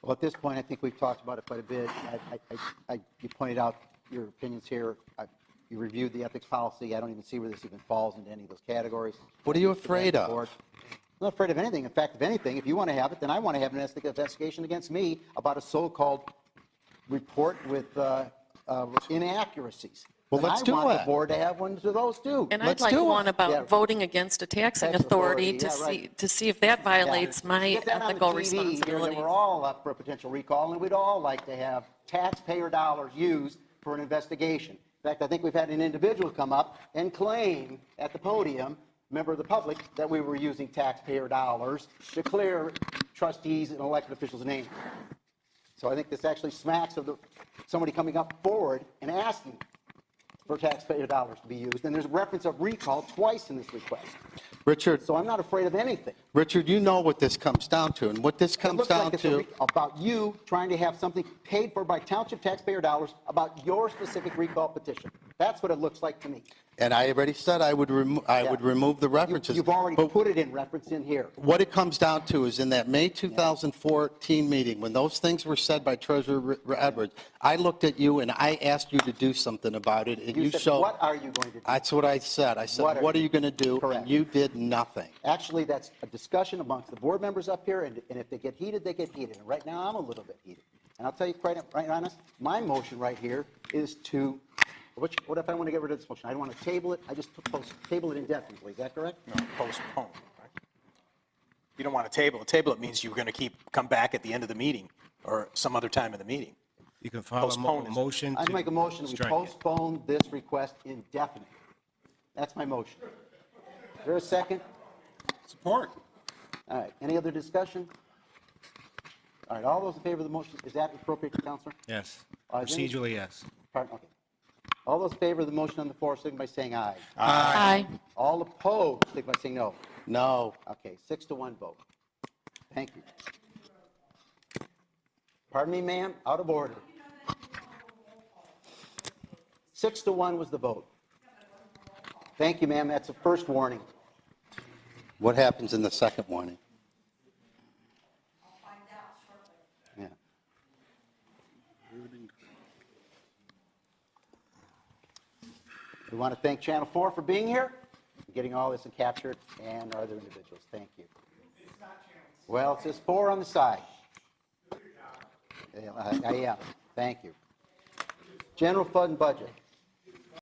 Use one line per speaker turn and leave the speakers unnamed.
Well, at this point, I think we've talked about it quite a bit. You pointed out your opinions here. You reviewed the ethics policy. I don't even see where this even falls into any of those categories.
What are you afraid of?
I'm not afraid of anything. In fact, if anything, if you want to have it, then I want to have an investigation against me about a so-called report with inaccuracies.
Well, let's do
I want
it.
the board to have one of those too.
And
Let's
I'd like
do it.
one about
Yeah.
voting against a taxing
Tax
authority
authority,
to
yeah, right.
see if that violates my
Get that on the
ethical
TV here,
responsibilities.
that we're all up for a potential recall, and we'd all like to have taxpayer dollars used for an investigation. In fact, I think we've had an individual come up and claim at the podium, member of the public, that we were using taxpayer dollars to clear trustees and elected officials' names. So I think this actually smacks of somebody coming up forward and asking for taxpayer dollars to be used. And there's reference of recall twice in this request.
Richard,
So I'm not afraid of anything.
Richard, you know what this comes down to, and what this
It
comes
looks
down
like it's
to.
about you trying to have something paid for by township taxpayer dollars about your specific recall petition. That's what it looks like to me.
And I already said I would remove the references.
You've already
But
put it in reference in here.
what it comes down to is in that May 2014 meeting, when those things were said by Treasurer Edwards, I looked at you and I asked you to do something about it, and you
said,
showed.
what are you going to do?
That's what I said. I said, what are you going to do?
Correct.
And you did nothing.
Actually, that's a discussion amongst the board members up here, and if they get heated, they get heated. And right now, I'm a little bit heated. And I'll tell you quite honest, my motion right here is to, what if I want to get rid of this motion? I don't want to table it, I just table it indefinitely. Is that correct?
No, postpone, right? You don't want to table it. Table it means you're going to come back at the end of the meeting or some other time in the meeting.
You can file a
Postpone is-
motion to
I'd make a motion that we
strike it.
postpone this request indefinitely. That's my motion. Is there a second?
Support.
All right, any other discussion? All right, all those in favor of the motion, is that appropriate, Counselor?
Yes,
Is any-
procedurally, yes.
Pardon, okay. All those in favor of the motion on the floor, signify by saying aye.
Aye.
All opposed, signify by saying no.
No.
Okay, 6-1 vote. Thank you. Pardon me, ma'am, out of order. 6-1 was the vote. Thank you, ma'am, that's the first warning.
What happens in the second warning?
Yeah. We want to thank Channel 4 for being here, getting all this and captured, and our other individuals. Thank you. Well, it says 4 on the side. Yeah, I am. Thank you. General fund budget.